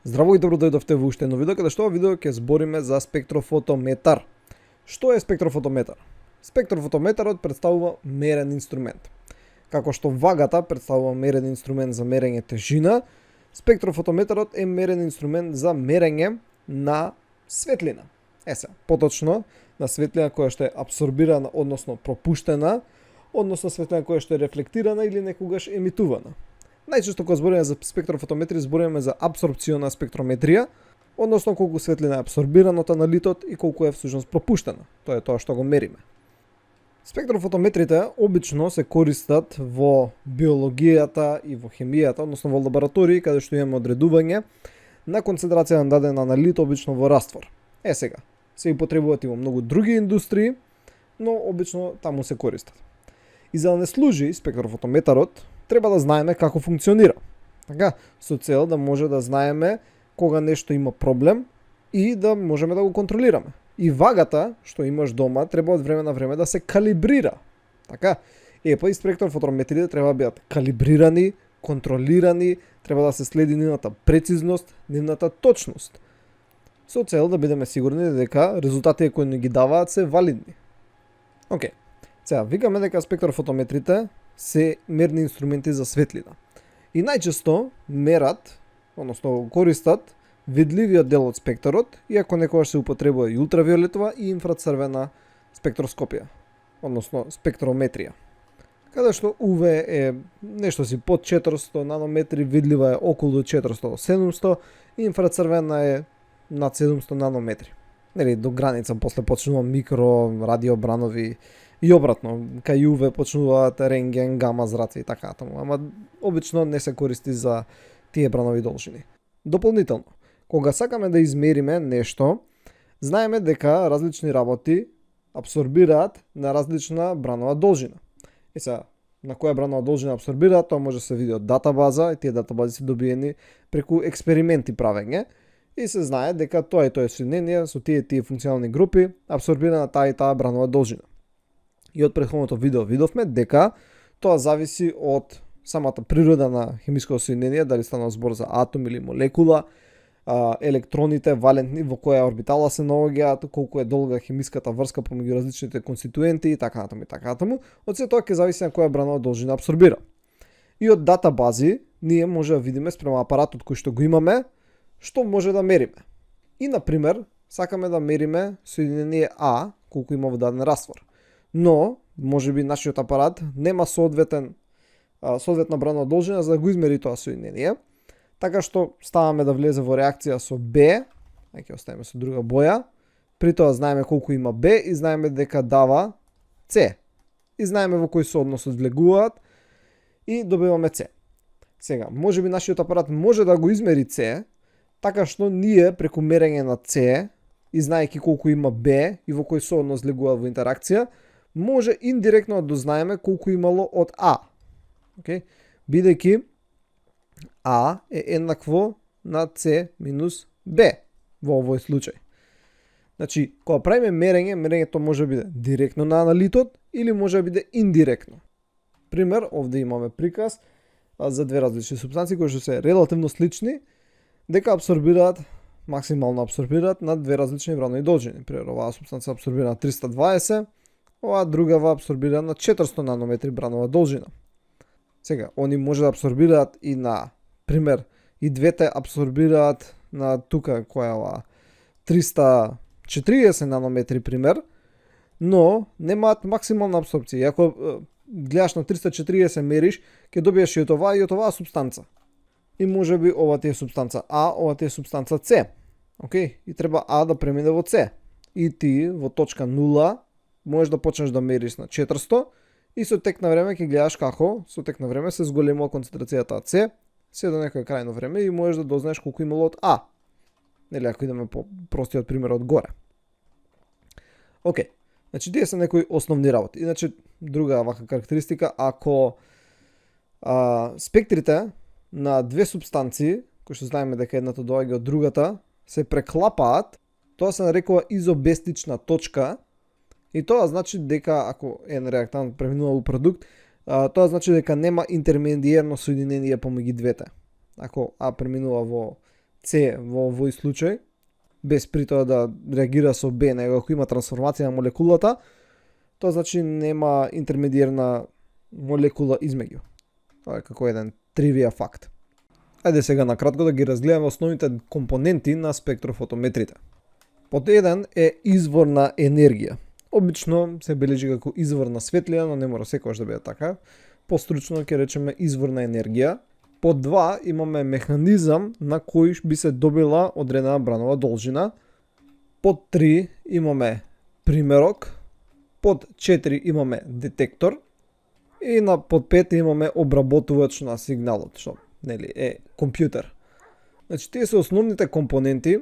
Здраво и добро дојдовте во уште едно видео, каде што во видео ќе збориме за спектрофотометар. Што е спектрофотометар? Спектрофотометарот представува мерен инструмент. Како што вагата представува мерен инструмент за мерење тежина, спектрофотометарот е мерен инструмент за мерење на светлина. Поточно на светлина која што е апсорбирана, односно пропуштена, односно светлина која што е рефлектирана или некогаш емитувана. Најчесто кога збориме за спектрофотометрија збориме за апсорбциона спектрометрија, односно колку светлина е апсорбирана од аналитот и колку е всушност пропуштена. Тоа е тоа што го мериме. Спектрофотометрите обично се користат во биологијата и во хемијата, односно во лаборатории каде што имаме одредување на концентрација на даден аналит, обично во раствор. Сега, се употребуваат и во многу други индустрии, но обично таму се користат. И за да не служи спектрофотометарот, треба да знаеме како функционира. Така, со цел да може да знаеме кога нешто има проблем и да можеме да го контролираме. И вагата што имаш дома треба од време на време да се калибрира. Така, и спектрофотометрите треба да бидат калибрирани, контролирани, треба да се следи нивната прецизност, нивната точност. Со цел да бидеме сигурни дека резултатите кои ни ги даваат се валидни. Сега викаме дека спектрофотометрите се мерни инструменти за светлина. И најчесто мерат, односно користат видливиот дел од спектарот, иако некогаш се употребува и ултравиолетова и инфрацрвена спектроскопија, односно спектрометрија. Каде што UV е нешто си под 400 нанометри, видлива е околу 400 до 700 и инфрацрвена е над 700 нанометри. Нели, до граница после почнува микро, радиобранови и обратно, кај UV почнуваат рентген, гама зраци и така натаму, ама обично не се користи за тие бранови должини. Дополнително, кога сакаме да измериме нешто, знаеме дека различни работи апсорбираат на различна бранова должина. И сега, на која бранова должина апсорбираат, тоа може да се види од датабаза, и тие датабази се добиени преку експерименти правење, и се знае дека тоа и тоа соединение со тие функционални групи апсорбира на таа и таа бранова должина. И од претходното видео видовме дека тоа зависи од самата природа на хемиското соединение, дали станува збор за атом или молекула, електроните валентни во која орбитала се наоѓаат, колку е долга хемиската врска помеѓу различните конституенти и така натаму и така натаму. Од се тоа ќе зависи на која бранова должина апсорбира. И од датабази ние може да видиме спрема апаратот кој што го имаме, што може да мериме. И на пример, сакаме да мериме соединение А, колку има во даден раствор. Но, може би нашиот апарат нема соодветна бранова должина за да го измери тоа соединение, така што ставаме да влезе во реакција со Б, ќе оставиме со друга боја, при тоа знаеме колку има Б и знаеме дека дава С. И знаеме во кој сооднос одвлегуваат и добиваме С. Сега, може би нашиот апарат може да го измери С, така што ние преку мерење на С и знаејќи колку има Б и во кој сооднос влегуваат во интеракција, може индиректно да дознаеме колку имало од А. Бидејќи А е еднакво на С минус Б во овој случај. Значи, кога правиме мерењето може да биде директно на аналитот или може да биде индиректно. Пример, овде имаме приказ за две различни супстанции кои што се релативно слични, дека максимално апсорбираат на две различни бранови должини. Пример, оваа супстанција апсорбира на 320, оваа другава апсорбира на 400 нанометри бранова должина. Сега, они може да апсорбираат и на, пример, и двете апсорбираат на тука, која е оваа 340 нанометри, пример, но немаат максимална апсорбција. И ако гледаш на 340 мериш, ќе добиеш и од оваа субстанца. И може би ова ти е субстанца А, ова ти е субстанца С. И треба А да премине во С. И ти во точка 0 можеш да почнеш да мериш на 400 и со тек на време ќе гледаш како со тек на време се зголемува концентрацијата од С, се до некој крајно време и можеш да дознаеш колку имало од А. Нели, ако идеме по простиот пример од горе. Значи тие се некои основни работи. Иначе друга вака карактеристика, ако спектрите на две субстанции, кои што знаеме дека едната доаѓа од другата, се преклапаат, тоа се нарекува изобестична точка. И тоа значи дека ако еден реактант преминува во продукт, тоа значи дека нема интермедиерно соединение помеѓу двете. Ако А преминува во С во овој случај, без при тоа да реагира со Б, него ако има трансформација на молекулата, тоа значи нема интермедиерна молекула измеѓу. Тоа е како еден тривија факт. Ајде сега накратко да ги разгледаме основните компоненти на спектрофотометрите. Под 1 е извор на енергија. Обично се бележи како извор на светлина, но не мора секогаш да биде така. Постручно ќе речеме извор на енергија. Под 2 имаме механизам на кој би се добила одредена бранова должина. Под 3 имаме примерок. Под 4 имаме детектор. И на под 5 имаме обработувач на сигналот, што нели е компјутер. Значи тие се основните компоненти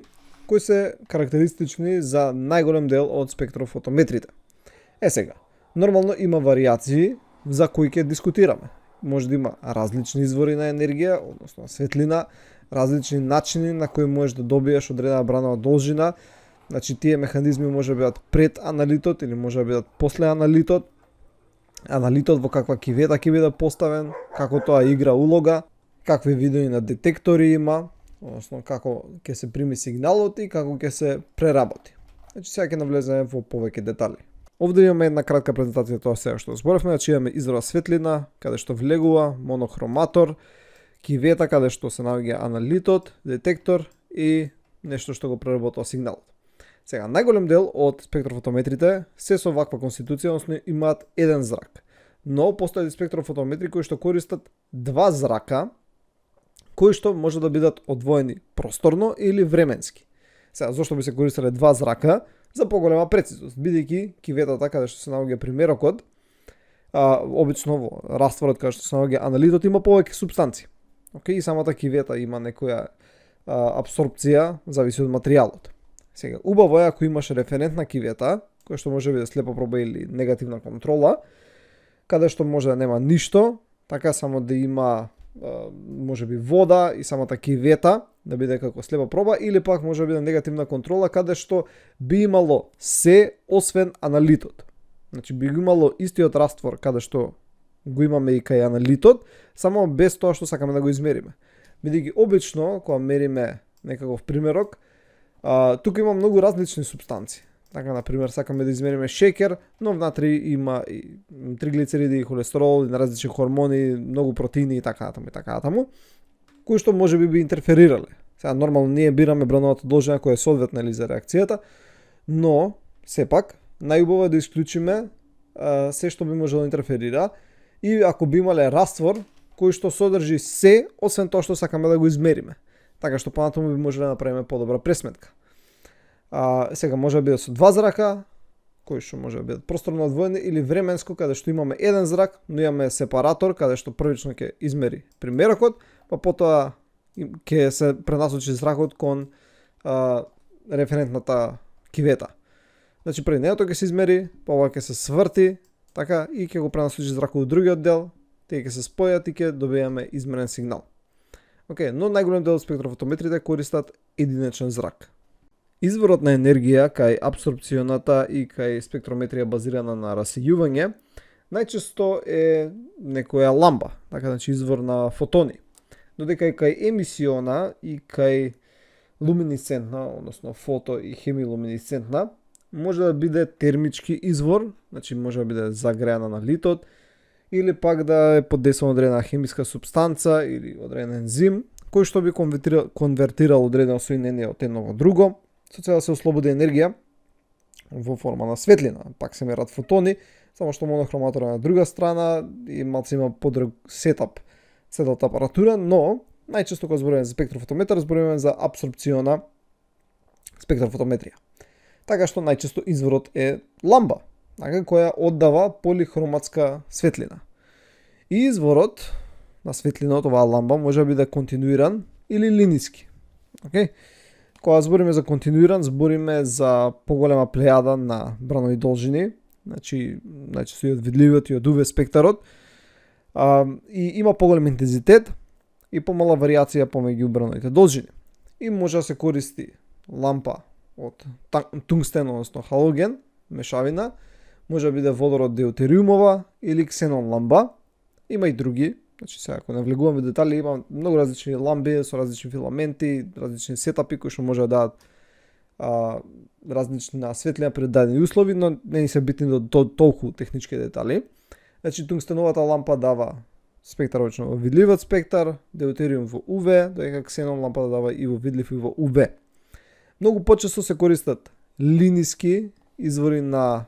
кои се карактеристични за најголем дел од спектрофотометрите. Сега, нормално има варијации за кои ќе дискутираме. Може да има различни извори на енергија, односно светлина, различни начини на кои можеш да добиеш одредена бранова должина. Значи тие механизми може да бидат пред аналитот или може да бидат после аналитот. Аналитот во каква кивета ќе биде поставен, како тоа игра улога, какви видови на детектори има, односно како ќе се прими сигналот и како ќе се преработи. Значи сега ќе навлеземе во повеќе детали. Овде имаме една кратка презентација тоа сега што зборавме, значи имаме извора светлина, каде што влегува, монохроматор, кивета каде што се наоѓа аналитот, детектор и нешто што го преработува сигналот. Сега, најголем дел од спектрофотометрите се со ваква конституција, односно имаат еден зрак. Но постојат спектрофотометри кои што користат два зрака, кои што може да бидат одвоени просторно или временски. Сега, зошто би се користеле два зрака? За поголема прецизност, бидејќи киветата каде што се наоѓа примерокот, обично во растворот каде што се наоѓа аналитот има повеќе супстанци. Океј, и самата кивета има некоја апсорбција, зависи од материјалот. Сега, убаво е ако имаш референтна кивета, која што може да биде слепа проба или негативна контрола, каде што може да нема ништо, така само да има може би вода и самата кивета да биде како слепа проба, или пак може да биде негативна контрола каде што би имало се освен аналитот. Значи би имало истиот раствор каде што го имаме и кај аналитот, само без тоа што сакаме да го измериме. Бидејќи обично кога мериме некаков примерок, тука има многу различни супстанци. Така, например, сакаме да измериме шеќер, но внатри има и триглицериди, и холестерол, и различни хормони, многу протеини и така натаму, кои што може би интерферирале. Сега нормално ние бираме брановата должина која е соодветна за реакцијата, но сепак најубаво е да исклучиме се што би можело да интерферира и ако би имале раствор кој што содржи се освен тоа што сакаме да го измериме. Така што понатаму би можеле да направиме подобра пресметка. Сега може да биде со два зрака, кои што може да бидат просторно одвоени, или временско, каде што имаме еден зрак, но имаме сепаратор, каде што првично ќе измери примерокот, па потоа ќе се пренасочи зракот кон референтната кивета. Значи пред неото ќе се измери, па ова ќе се сврти, така, и ќе го пренасочи зракот од другиот дел, тие ќе се спојат и ќе добиеме измерен сигнал. Океј, но најголем дел од спектрофотометрите користат единечен зрак. Изворот на енергија кај апсорбционата и кај спектрометрија базирана на расејување најчесто е некоја ламба, така значи извор на фотони. Додека и кај емисиона и кај луминесцентна, односно фото и хемилуминесцентна, може да биде термички извор, значи може да биде загреан аналитот, или пак да е подесувана одредена хемиска супстанца или одреден ензим, кој што би конвертирал одредено соединение од едно во друго, со цел да се ослободи енергија во форма на светлина. Пак се мерат фотони, само што монохроматор на друга страна и малце има подрг сетап целата апаратура, но најчесто кога зборуваме за спектрофотометар, зборуваме за апсорбциона спектрофотометрија. Така што најчесто изворот е ламба, така, која оддава полихроматска светлина. И изворот на светлина од оваа ламба може да биде континуиран или линиски. Океј? Кога збориме за континуиран, збориме за поголема плејада на бранови должини, значи најчесто и од видливиот и од UV спектарот, и има поголем интензитет и помала варијација помеѓу брановите должини. И може да се користи лампа од тунгстен, односно халоген, мешавина, може да биде водород деутериумова или ксенон ламба. Има и други Значи сега ако навлегуваме детали, има многу различни ламби со различни филаменти, различни сетапи кои што може да дадат различна светлина при дадени услови, но не ни се битни до толку технички детали. Значи тунгстеновата лампа дава спектар обично во видливиот спектар, деутериум во UV, додека ксенон лампа дава и во видлив и во UV. Многу почесто се користат линиски извори на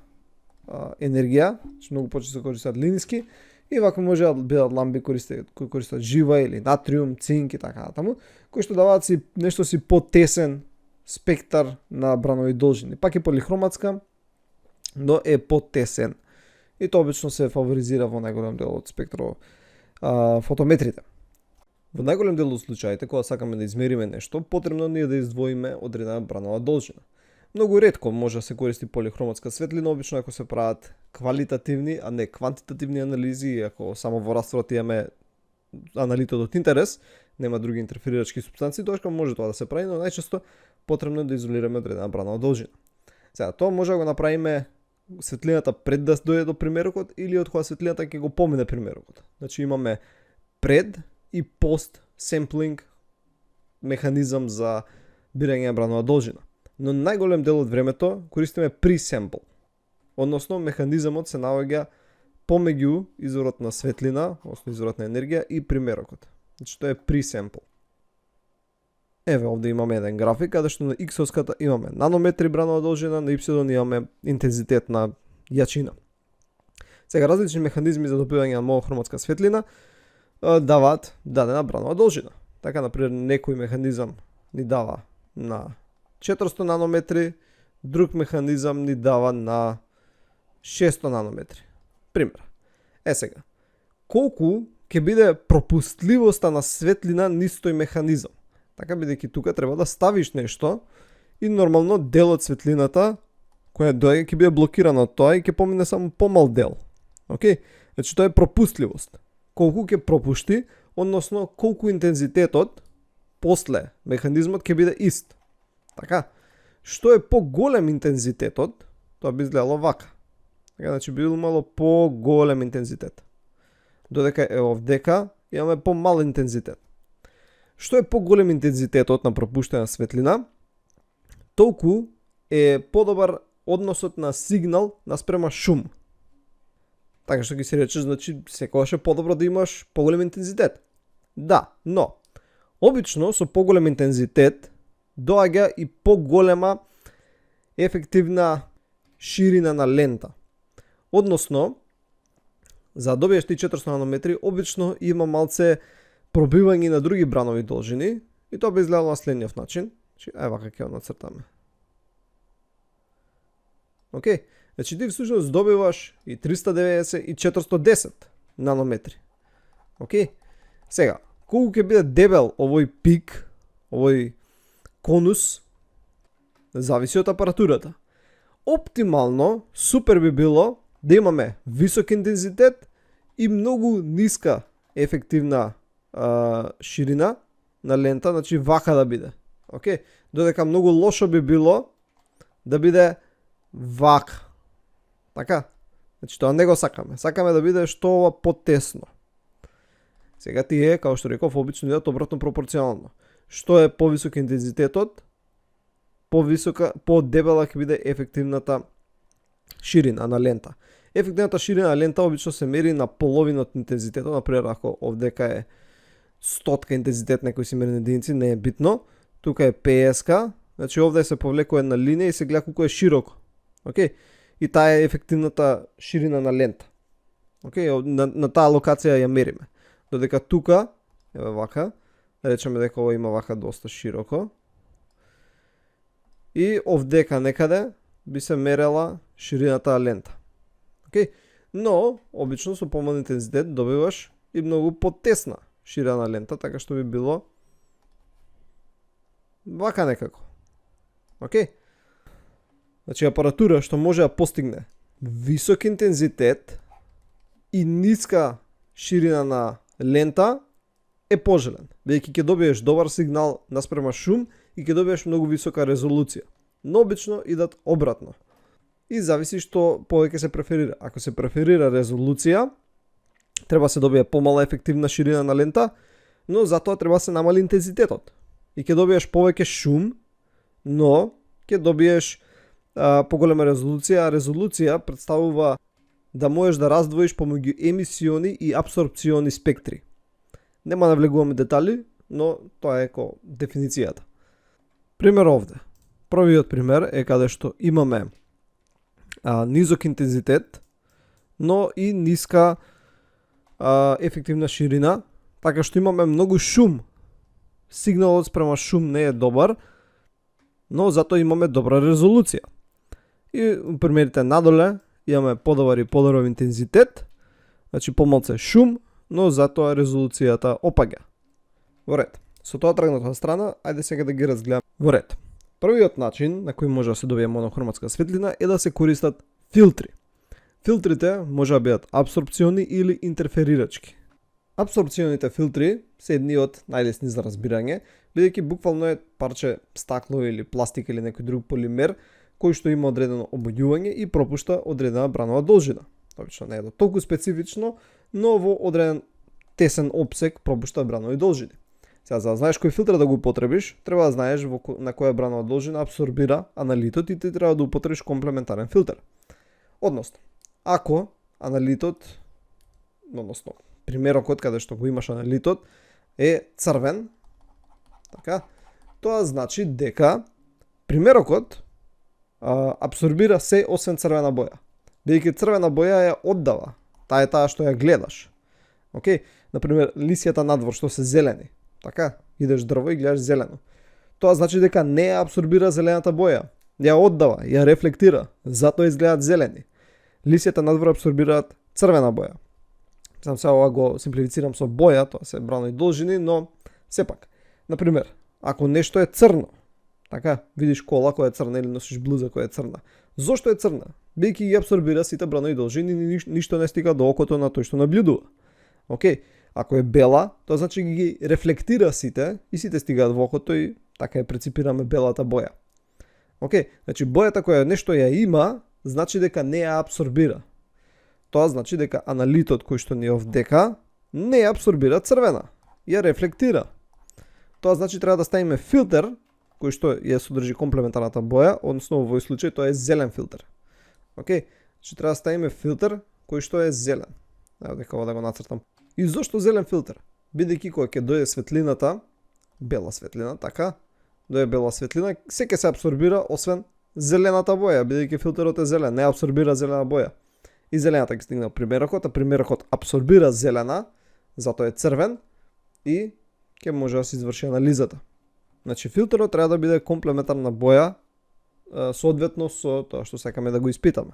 енергија, значи многу почесто се користат линиски, и вака може да бидат ламби кои користат жива или натриум, цинк и така натаму, кои што даваат си нешто си потесен спектар на бранови должини. Пак е полихроматска, но е потесен. И тоа обично се фаворизира во најголем дел од фотометрите. Во најголем дел од случаите, кога сакаме да измериме нешто, потребно ни е да издвоиме одредена бранова должина. Многу ретко може да се користи полихроматска светлина, обично ако се прават квалитативни, а не квантитативни анализи, ако само во растворот имаме аналитот од интерес, нема други интерферирачки супстанции, тоа може тоа да се прави, но најчесто потребно е да изолираме одредена бранова должина. Сега, тоа може да го направиме светлината пред да дојде до примерокот или од кога светлината ќе го помине примерокот. Значи имаме пред и пост семплинг механизам за бирање на бранова должина. Но најголем дел од времето користиме pre-sample. Односно механизамот се наоѓа помеѓу изворот на светлина, односно изворот на енергија и примерокот. Значи тоа е pre-sample. Еве овде имаме еден график каде што на X-оската имаме нанометри бранова должина, на Y имаме интензитет на јачина. Сега различни механизми за добивање на монохроматска светлина даваат дадена бранова должина. Така например некој механизам ни дава на 400 нанометри, друг механизам ни дава на 600 нанометри. Пример. Сега, колку ќе биде пропустливоста на светлина низ тој механизам? Така бидејќи тука треба да ставиш нешто и нормално дел од светлината која доаѓа ќе биде блокирана од тоа и ќе помине само помал дел. Океј? Значи тоа е пропустливост. Колку ќе пропушти, односно колку интензитетот после механизмот ќе биде ист. Така, што е поголем интензитетот, тоа би изгледало вака. Така, значи би имало поголем интензитет. Додека е овдека имаме помал интензитет. Што е поголем интензитетот на пропуштена светлина, толку е подобар односот на сигнал наспрема шум. Така што ги се рече, значи секогаш е подобро да имаш поголем интензитет. Да, но обично со поголем интензитет доаѓа и поголема ефективна ширина на лента. Односно, за да добиеш ти 400 нанометри, обично има малце пробивање на други бранови должини и тоа би изгледало на следниот начин. Вака ќе го нацртаме. Океј, значи ти всушност добиваш и 390 и 410 нанометри. Океј, сега, колку ќе биде дебел овој пик, овој конус, зависи од апаратурата. Оптимално, супер би било да имаме висок интензитет и многу ниска ефективна ширина на лента, значи вака да биде. Океј, додека многу лошо би било да биде вака. Така? Значи тоа не го сакаме. Сакаме да биде што ова потесно. Сега тие, како што реков, обично идат обратно пропорционално. Што е повисок интензитетот, по-дебела ќе биде ефективната ширина на лента. Ефективната ширина на лента обично се мери на половина од интензитетот, например ако овдека е 100 интензитет некои си мерни единици, не е битно. Тука е 50, значи овде се повлекува една линија и се гледа колку е широко. Океј? И таа е ефективната ширина на лента. Океј? На таа локација ја мериме. Додека тука, еве вака, речеме дека ова има вака доста широко. И овдека некаде би се мерела ширината на лента. Океј? Но, обично со помал интензитет добиваш и многу потесна ширина на лента, така што би било вака некако. Океј? Значи апаратура што може да постигне висок интензитет и ниска ширина на лента е пожелен, бидејќи ќе добиеш добар сигнал наспрема шум и ќе добиеш многу висока резолуција. Но обично идат обратно. И зависи што повеќе се преферира. Ако се преферира резолуција, Треба се добие помала ефективна ширина на лента, но затоа треба се намали интензитетот. И ќе добиеш повеќе шум, но ќе добиеш поголема резолуција, а резолуција представува да можеш да раздвоиш помеѓу емисиони и апсорбциони спектри. Нема да влегуваме детали, но тоа е дефиницијата. Пример овде. Првиот пример е каде што имаме низок интензитет, но и ниска ефективна ширина, така што имаме многу шум. Сигналот спрема шум не е добар, но затоа имаме добра резолуција. И примерите надоле имаме подобар и подобар интензитет, значи помалце шум, но затоа резолуцијата опаѓа. Во ред. Со тоа тргнатата страна, ајде сега да ги разгледаме во ред. Првиот начин на кој може да се добие монохроматска светлина е да се користат филтри. Филтрите може да бидат апсорбциони или интерферирачки. Апсорбционите филтри се едни од најлесни за разбирање, бидејќи буквално е парче стакло или пластика или некој друг полимер кој што има одредено обоѓување и пропушта одредена бранова должина. Обично не е толку специфично, но во одреден тесен опсек пропушта бранови должини. Сега, за да знаеш кој филтр да го употребиш, треба да знаеш на која бранова должина абсорбира аналитот и ти треба да употребиш комплементарен филтр. Односно, ако аналитот, односно примерокот каде што го имаш аналитот е црвен, така, тоа значи дека примерокот абсорбира се освен црвена боја. Бидејќи црвена боја ја оддава, таа е таа што ја гледаш. Океј, например, лисјата надвор што се зелени. Така, идеш дрво и гледаш зелено. Тоа значи дека не ја абсорбира зелената боја. Ја оддава, ја рефлектира, затоа изгледаат зелени. Лисјата надвор абсорбираат црвена боја. Сам сега ова го симплифицирам со боја, тоа се бранови должини, но сепак. Например, ако нешто е црно, така, видиш кола која е црна или носиш блуза која е црна. Зошто е црна? Бидејќи ги абсорбира сите бранови должини и ништо не стига до окото на тој што наблюдува. Океј, ако е бела, тоа значи ги рефлектира сите и сите стигаат во окото и така ја преципираме белата боја. Океј, значи бојата која нешто ја има, значи дека не ја абсорбира. Тоа значи дека аналитот кој што ни е овдека не ја абсорбира црвена, ја рефлектира. Тоа значи треба да ставиме филтер кој што ја содржи комплементарната боја, односно во овој случај тоа е зелен филтер. Океј, значи треба да ставиме филтер кој што е зелен. Ево дека ова да го нацртам. И зошто зелен филтер? Бидејќи кога ќе дојде светлината, бела светлина, така, дојде бела светлина, се ќе се абсорбира освен зелената боја, бидејќи филтерот е зелен, не абсорбира зелена боја. И зелената ќе стигне примерокот, а примерокот абсорбира зелена, затоа е црвен и ќе може да се изврши анализата. Значи филтерот треба да биде комплементарна боја соодветно со тоа што сакаме да го испитаме.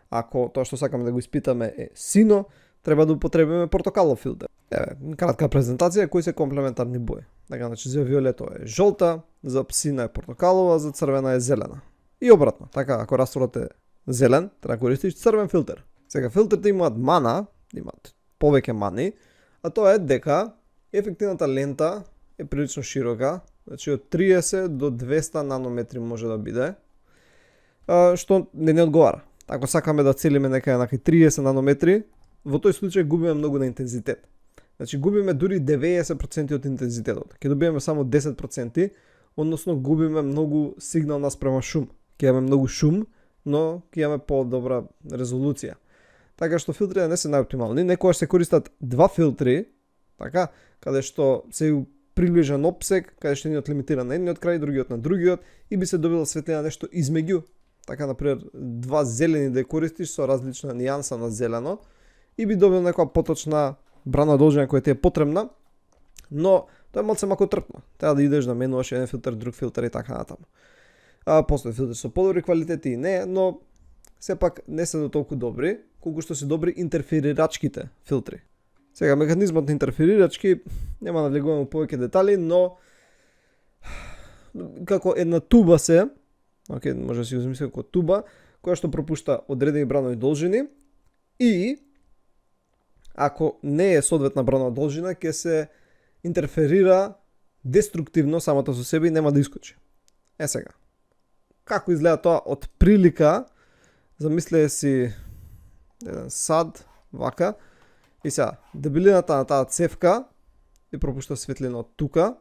Ако тоа што сакаме да го испитаме е сино, треба да употребиме портокалов филтер. Кратка презентација кои се комплементарни бои. Така, значи за виолето е жолта, за псина е портокалова, за црвена е зелена. И обратно, така, ако растворот е зелен, треба да користиш црвен филтер. Сега филтрите имаат мана, имаат повеќе мани, а тоа е дека ефективната лента е прилично широка, значи од 30 до 200 нанометри може да биде, што не одговара. Ако сакаме да целиме некаде на 30 нанометри, во тој случај губиме многу на интензитет. Значи губиме дури 90% од интензитетот. Ќе добиеме само 10%, односно губиме многу сигнал наспрема шум. Ќе имаме многу шум, но ќе имаме подобра резолуција. Така што филтрите не се најоптимални. Некогаш се користат два филтри, така, каде што се приближен опсек, каде што едниот лимитира на едниот крај, другиот на другиот и би се добила светлина нешто измеѓу. Така, например, два зелени да користиш со различна нијанса на зелено и би добил некоја поточна брана должина која ти е потребна, но тоа е малце макотрпно. Треба да идеш да менуваш еден филтер, друг филтер и така натаму. Постои филтри со подобри квалитети и не, но сепак не се до толку добри, колку што се добри интерферирачките филтри. Сега, механизмот на интерферирачки, нема да влегуваме повеќе детали, но како една туба се, може да си го замислиме како туба, која што пропушта одредени бранови должини и ако не е соодветна бранова должина, ќе се интерферира деструктивно самата со себе и нема да искочи. Сега, како изгледа тоа од прилика, замислете си еден сад, вака, И сега, дебелината на таа цевка и пропушта светлина од тука,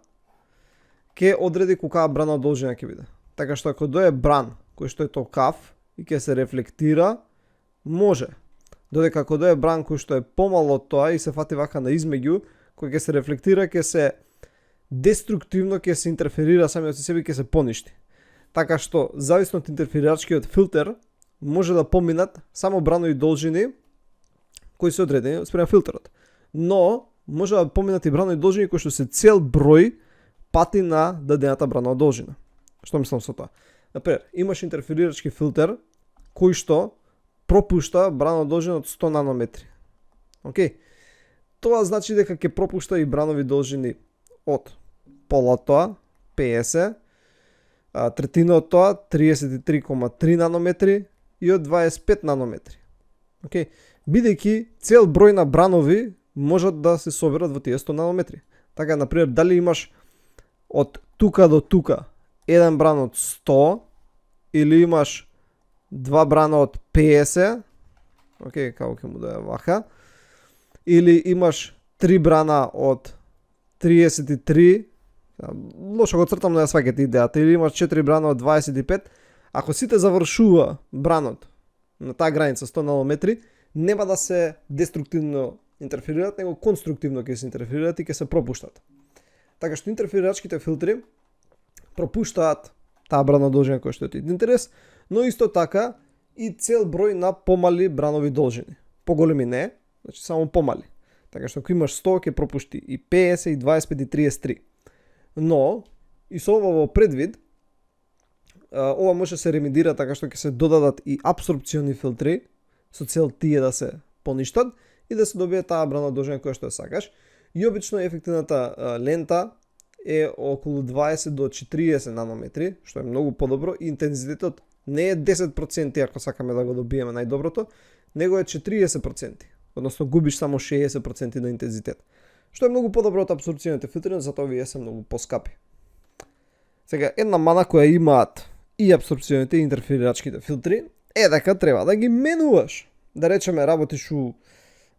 ќе одреди колка брана должина ќе биде. Така што ако дое бран кој што е токав и ќе се рефлектира, може. Додека ако дое бран кој што е помало од тоа и се фати вака на измеѓу, кој ќе се рефлектира, ќе се деструктивно, ќе се интерферира самиот себе, ќе се поништи. Така што, зависно од интерферирачкиот филтер, може да поминат само бранови должини кои се одредени спрема филтерот. Но, може да поминат и бранови должини кои што се цел број пати на дадената бранова должина. Што мислам со тоа? Например, имаш интерферирачки филтер кој што пропушта бранова должина од 100 нанометри. Океј? Тоа значи дека ќе пропушта и бранови должини од пола тоа, 50, третина од тоа, 33,3 нанометри и од 25 нанометри. Океј? Бидејќи цел број на бранови можат да се соберат во тие 100 нанометри. Така, например, дали имаш од тука до тука еден бран од 100 или имаш два брана од 50, океј, како ќе му дое вака, или имаш 3 брана од 33, лошо го цртам, но ја сваќате идејата, или имаш 4 брана од 25, ако сите завршува бранот на таа граница 100 нанометри, нема да се деструктивно интерферират, него конструктивно ќе се интерферират и ќе се пропуштат. Така што интерферирачките филтри пропуштаат таа брана должина која што е од интерес, но исто така и цел број на помали бранови должини. Поголеми не, значи само помали. Така што ако имаш 100 ќе пропушти и 50, и 25, и 33. Но, и со ова во предвид, ова може да се ремедира така што ќе се додадат и апсорбциони филтри со цел тие да се поништат и да се добие таа брана должина која што ја сакаш. И обично ефективната лента е околу 20 до 40 нанометри, што е многу подобро, и интензитетот не е 10% ако сакаме да го добиеме најдоброто, него е 40%, односно губиш само 60% на интензитет. Што е многу подобро од апсорбционите филтри, затоа овие се многу поскапи. Сега, една мана која имаат и апсорбционите и интерферирачките филтри е дека треба да ги менуваш. Да речеме, работиш у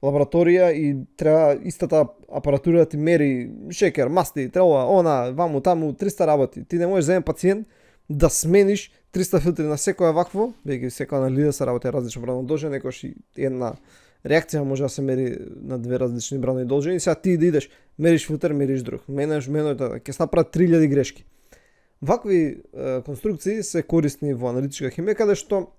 лабораторија и треба истата апаратура да ти мери шекер, масти, треба она, ваму, таму, 300 работи. Ти не можеш за еден пациент да смениш 300 филтри на секоја вакво, веќе секоја на лида се работи различно бранови должини, некојаш и една реакција може да се мери на две различни бранови должини. Сега ти да идеш, мериш филтер, мериш друг, менеш, ќе се направат 3000 грешки. Вакви конструкции се корисни во аналитичка химија, каде што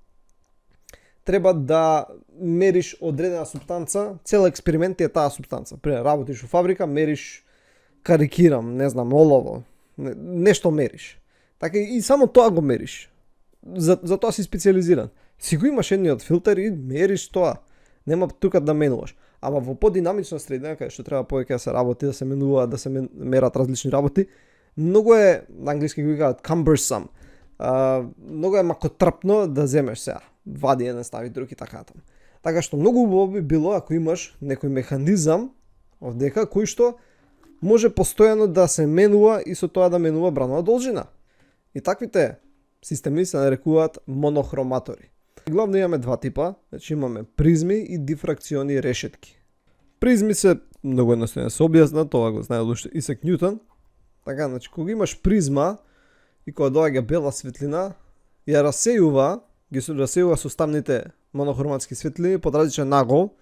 треба да мериш одредена супстанца, цел експеримент е таа супстанца. Пример, работиш во фабрика, мериш, карикирам, не знам, олово, нешто мериш. Така и само тоа го мериш. За тоа си специализиран. Си го имаш едниот филтер и мериш тоа. Нема тука да менуваш. Ама во подинамична средина, каде што треба повеќе да се работи, да се менува, да се мерат различни работи, многу е, на англиски го викаат cumbersome. Многу е макотрпно да земеш сега. Вади еден, стави друг и така натаму. Така што многу убаво би било ако имаш некој механизам овдека кој што може постојано да се менува и со тоа да менува бранова должина. И таквите системи се нарекуваат монохроматори. Главно имаме два типа, значи имаме призми и дифракциони решетки. Призми се многу едноставно се објаснат, тоа го знае уште Исак Њутон. Така, значи кога имаш призма и кога доаѓа бела светлина, ја расејува, ги расејува составните монохроматски светлини под различен нагол.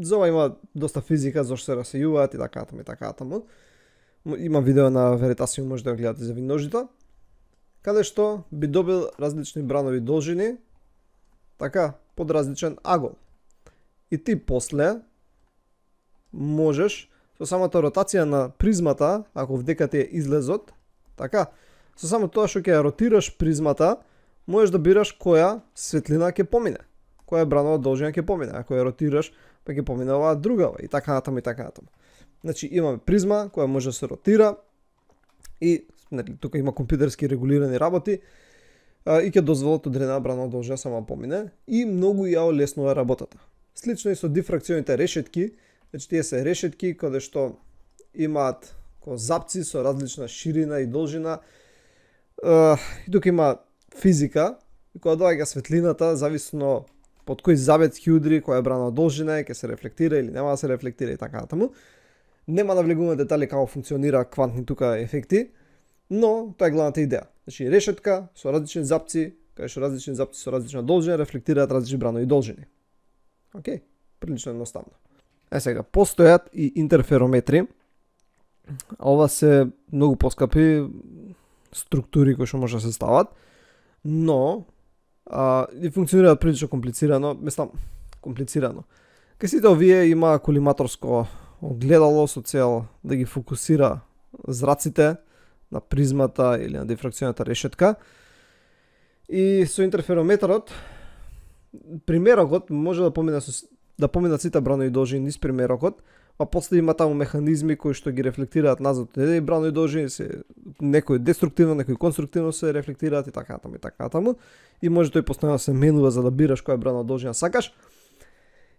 За ова има доста физика зашто се расејуваат и така натаму и така натаму. Има видео на Veritasium, може да го гледате за виножите, каде што би добил различни бранови должини, така, под различен агол. И ти после можеш со самата ротација на призмата, ако вдека ти е излезот, така, со само тоа што ќе ја ротираш призмата, можеш да бираш која светлина ќе помине, која бранова должина ќе помине. Ако ја ротираш, па ќе помине оваа другава и така натаму и така натаму. Значи имаме призма која може да се ротира и тука има компјутерски регулирани работи и ќе дозволат одредена бранова должина само помине и многу ја олеснува работата. Слично и со дифракционите решетки, значи тие се решетки каде што имаат запци со различна ширина и должина. И тука има физика, и кога доаѓа светлината, зависно под кој забец ќе удри, која брана должина е, ќе се рефлектира или нема да се рефлектира и така натаму. Нема да влегуваме детали како функционира квантни тука ефекти, но тоа е главната идеја. Значи решетка со различни запци, кај што различни запци со различна должина рефлектираат различни бранови должини. Океј, прилично едноставно. Сега постојат и интерферометри. Ова се многу поскапи структури кои што може да се стават, но и функционираат прилично комплицирано, комплицирано. Кај сите овие има колиматорско огледало со цел да ги фокусира зраците на призмата или на дифракционата решетка. И со интерферометарот примерокот може да поминат сите бранови должини низ примерокот, а после има таму механизми кои што ги рефлектираат назад и бранови должини се некои деструктивно, некои конструктивно се рефлектираат и така натаму и така натаму. И може тој постојано да се менува за да бираш која бранова должина сакаш.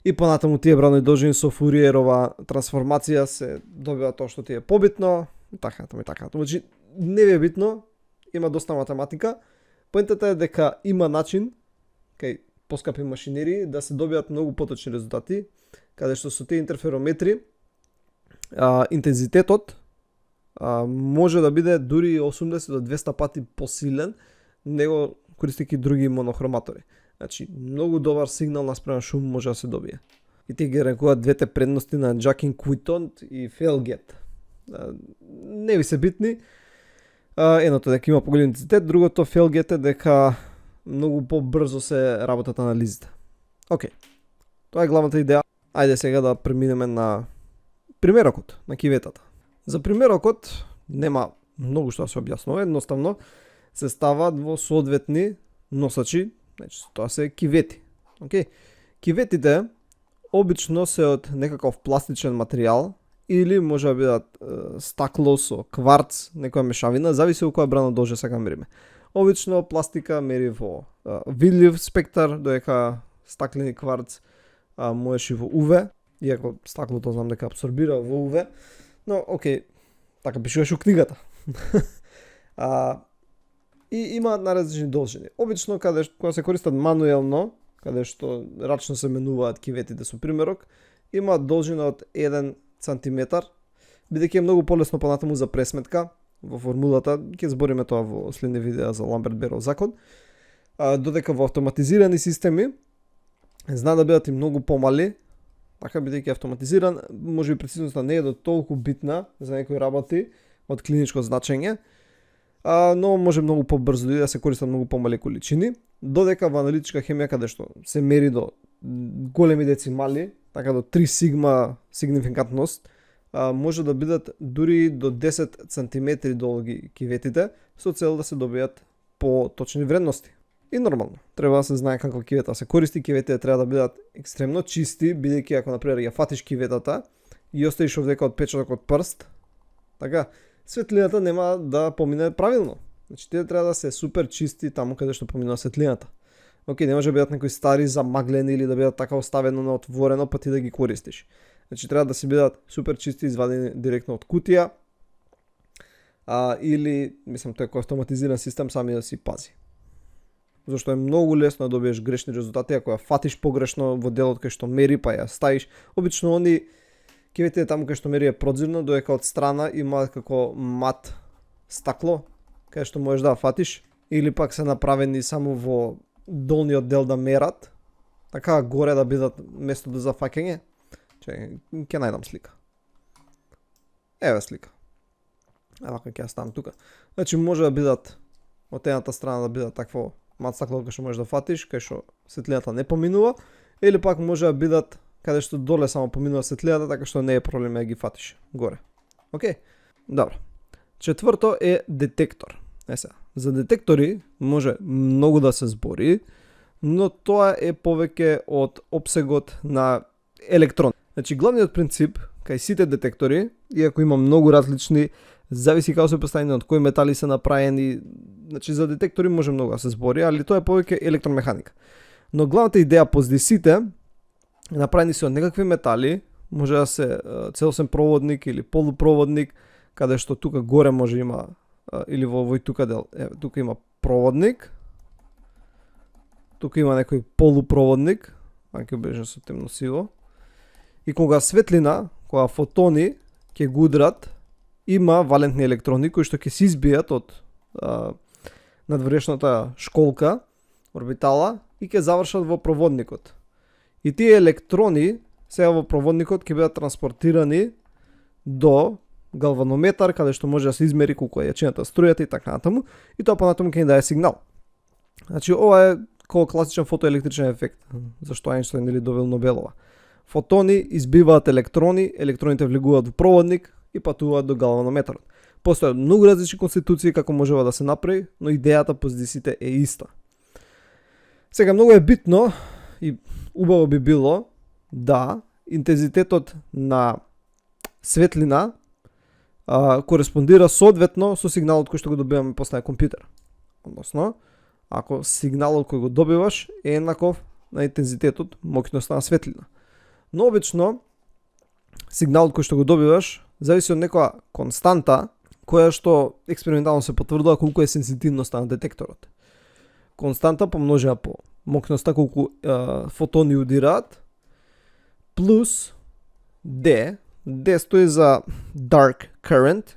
И понатаму тие бранови должини со Фуриерова трансформација се добива тоа што ти е побитно и така натаму и така натаму. Значи не ви е битно, има доста математика. Поентата е дека има начин кај поскапи машинери да се добијат многу поточни резултати, каде што со тие интерферометри интензитетот може да биде дури 80 до 200 пати посилен него користејќи други монохроматори. Значи, многу добар сигнал наспрема шум може да се добие. И тие ги рекуваат двете предности на Jacking-Quitton и Failgate. Не ви се битни. Едното дека има поголем интензитет, другото Failgate е дека многу побрзо се работат анализите. Океј. Тоа е главната идеја. Ајде сега да преминеме на примерокот на киветата. За примерокот нема многу што да се објаснува, едноставно се ставаат во соодветни носачи, значи тоа се кивети. Океј. Киветите обично се од некаков пластичен материјал или може да бидат стакло со кварц, некоја мешавина, зависи од која брана должина сака мериме. Обично пластика мери во видлив спектар, додека стаклени кварц можеш и во UV, иако стаклото знам дека абсорбира во UV, но океј, така пишуваш у книгата. И имаат на различни должини. Обично кога се користат мануелно, каде што рачно се менуваат киветите со примерок, имаат должина од 1 сантиметар, бидејќи е многу полесно понатаму за пресметка во формулата, ќе збориме тоа во следни видеа за Ламберт-Беров закон, додека во автоматизирани системи знаат да бидат и многу помали, така бидејќи автоматизиран, може би прецизноста не е до толку битна за некои работи од клиничко значење, но може многу побрзо да се користат многу помали количини, додека во аналитичка хемија каде што се мери до големи децимали, така до 3 сигма сигнификантност, може да бидат дури до 10 сантиметри долги киветите со цел да се добијат поточни вредности. И нормално, треба да се знае како кивета се користи, киветите треба да бидат екстремно чисти, бидејќи ако например ја фатиш киветата и оставиш овдека отпечаток од прст, така светлината нема да помине правилно. Значи тие треба да се супер чисти таму каде што поминува светлината. Океј, не може да бидат некои стари замаглени или да бидат така оставено на отворено па ти да ги користиш. Значи треба да се бидат супер чисти, извадени директно од кутија, или мислам тој кој автоматизиран систем сами да си пази. Зашто е многу лесно да добиеш грешни резултати ако ја фатиш погрешно во делот кај што мери па ја ставиш. Обично они киветите таму кај што мери е продзирно, додека од страна има како мат стакло кај што можеш да фатиш, или пак се направени само во долниот дел да мерат, така горе да бидат место за фаќање. Ќе најдам слика. Еве слика. Ева ќе ја ставам тука. Значи може да бидат од едната страна да бидат такво мат стакло кај што можеш да фатиш, кај што светлината не поминува, или пак може да бидат каде што доле само поминува светлината, така што не е проблем да ги фатиш горе. Океј? Добро. Четврто е детектор. За детектори може многу да се збори, но тоа е повеќе од опсегот на електрон. Значи главниот принцип кај сите детектори, иако има многу различни, зависи како се поставени, од кои метали се направени, значи за детектори може многу да се збори, али тоа е повеќе електромеханика. Но главната идеја позади сите направени се од некакви метали, може да се целосен проводник или полупроводник, каде што тука горе може има или во овој тука дел, тука има проводник, тука има некој полупроводник, ќе беше со темно сиво. И кога светлина, кога фотони ќе го удрат, има валентни електрони кои што ќе се избијат од надворешната школка, орбитала, и ќе завршат во проводникот. И тие електрони сега во проводникот ќе бидат транспортирани до галванометар, каде што може да се измери колку е јачината струјата и така натаму, и тоа понатаму ќе ни даде сигнал. Значи ова е како класичен фотоелектричен ефект, зашто Ајнштајн нели добил Нобелова. Фотони избиваат електрони, електроните влегуваат во проводник и патуваат до галванометарот. Постојат многу различни конституции како можева да се направи, но идејата позади сите е иста. Сега многу е битно и убаво би било да интензитетот на светлина кореспондира соодветно со сигналот кој што го добиваме после компјутер. Односно, ако сигналот кој го добиваш е еднаков на интензитетот, моќноста на светлина. Но обично сигналот кој што го добиваш зависи од некоја константа која што експериментално се потврдува колку е сензитивноста на детекторот. Константа помножена по моќноста колку фотони удираат плюс D. D стои за dark current,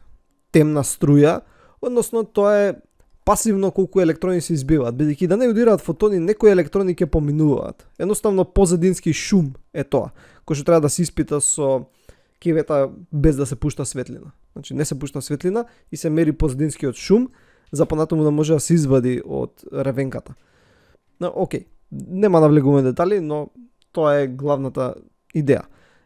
темна струја, односно тоа е пасивно колку електрони се избиваат, бидејќи да не удираат фотони, некои електрони ќе поминуваат. Едноставно позадински шум е тоа, кој што треба да се испита со кивета без да се пушта светлина. Значи не се пушта светлина и се мери позадинскиот шум за понатаму да може да се извади од ревенката. Но окей, нема да влегуваме детали, но тоа е главната идеја.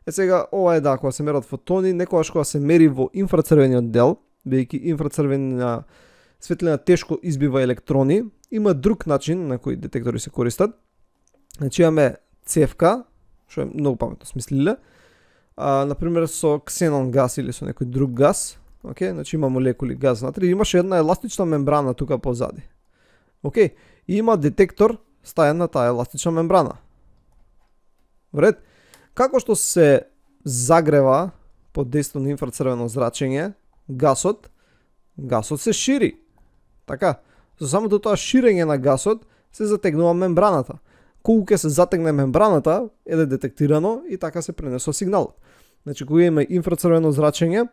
Сега ова е да, кога се мерат фотони, некогаш кога се мери во инфрацрвениот дел, бидејќи инфрацрвена светлина тешко избива електрони, има друг начин на кој детектори се користат. Значи имаме цевка, што е многу паметно смислиле, например со ксенон газ или со некој друг газ, окей, значи има молекули газ внатре, имаше една еластична мембрана тука позади. Окей, и има детектор стаен на таа еластична мембрана. Вред, како што се загрева под дејство на инфрацрвено зрачење, гасот се шири. Така, со самото тоа ширење на гасот се затегнува мембраната. Колку ќе се затегне мембраната е детектирано и така се пренесува сигналот. Значи, кога има инфрацрвено зрачење,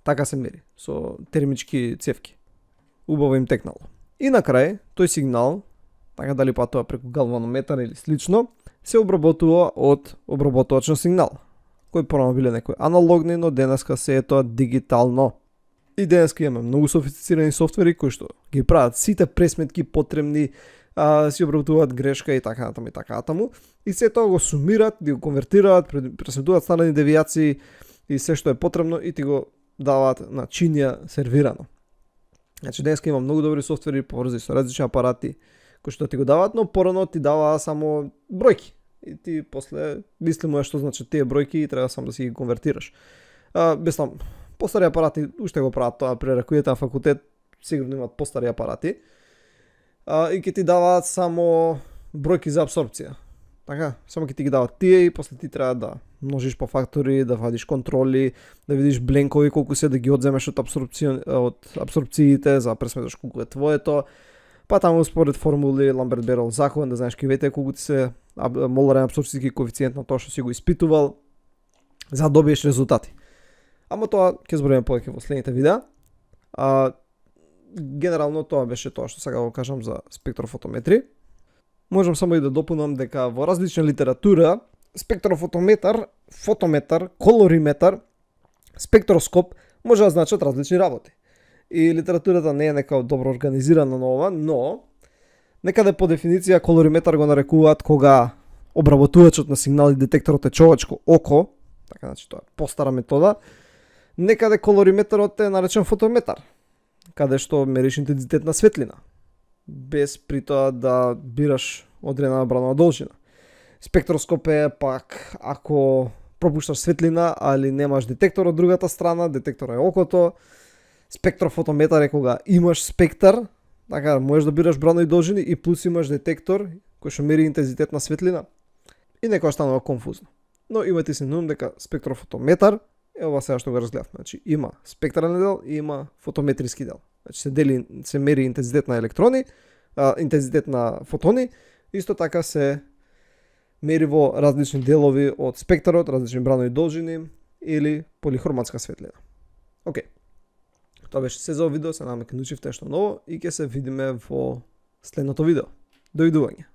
така се мери, со термички цевки. Убаво им текнало. И на крај, тој сигнал, така дали патува преку галванометар или слично, се обработува од обработувач на сигнал, кои порано биле некои аналогни, но денеска се е тоа дигитално. И денеска имаме многу софистицирани софтвери кои што ги прават сите пресметки потребни, си обработуваат грешка и така натаму и така натаму, и се тоа го сумираат, ги го конвертираат, пресметуваат стандардни девијации и се што е потребно и ти го даваат на чинија сервирано. Значи денеска има многу добри софтвери поврзани со различни апарати кои што ти го даваат, но порано ти даваа само бројки. И ти после мислимо што значат тие бројки и треба само да си ги конвертираш. Беснам, постари апарати уште го прават тоа, при ракујата на факултет сигурно имаат постари апарати. И ќе ти даваат само бројки за апсорбција. Така, само ќе ти ги даваат тие и после ти треба да множиш по фактори, да вадиш контроли, да видиш бленкови колку се да ги одземеш од апсорбциите, за пресметаш колку е твоето. Па таму според формули Ламберт-Берол закон, да знаеш кивете колку ти се моларен апсорбцијски коефициент на тоа што си го испитувал, за да добиеш резултати. Ама тоа ќе збориме повеќе во следните видеа. Генерално тоа беше тоа што сега го кажам за спектрофотометри. Можам само и да допунам дека во различна литература спектрофотометар, фотометар, колориметар, спектроскоп може да значат различни работи. И литературата не е нека добро организирана на ова, но некаде по дефиниција колориметар го нарекуваат кога обработувачот на сигнали детекторот е човечко око, така значи тоа е постара метода. Некаде колориметарот е наречен фотометар, каде што мериш интензитет на светлина, без при тоа да бираш одредена бранова должина. Спектроскоп е пак ако пропушташ светлина, али немаш детектор од другата страна, детектор е окото. Спектрофотометар е кога имаш спектар, така можеш да бираш бранови должини и плюс имаш детектор кој што мери интензитет на светлина. И некоја станува конфузно. Но имате си на ум дека спектрофотометар е ова сега што го разгледавме. Значи има спектрален дел и има фотометриски дел. Значи се мери интензитет на електрони, интензитет на фотони, исто така се мери во различни делови од спектарот, различни бранови должини или полихроматска светлина. Океј. Тоа беше се за видео, се надам дека научивте нешто ново и ќе се видиме во следното видео. Довидување.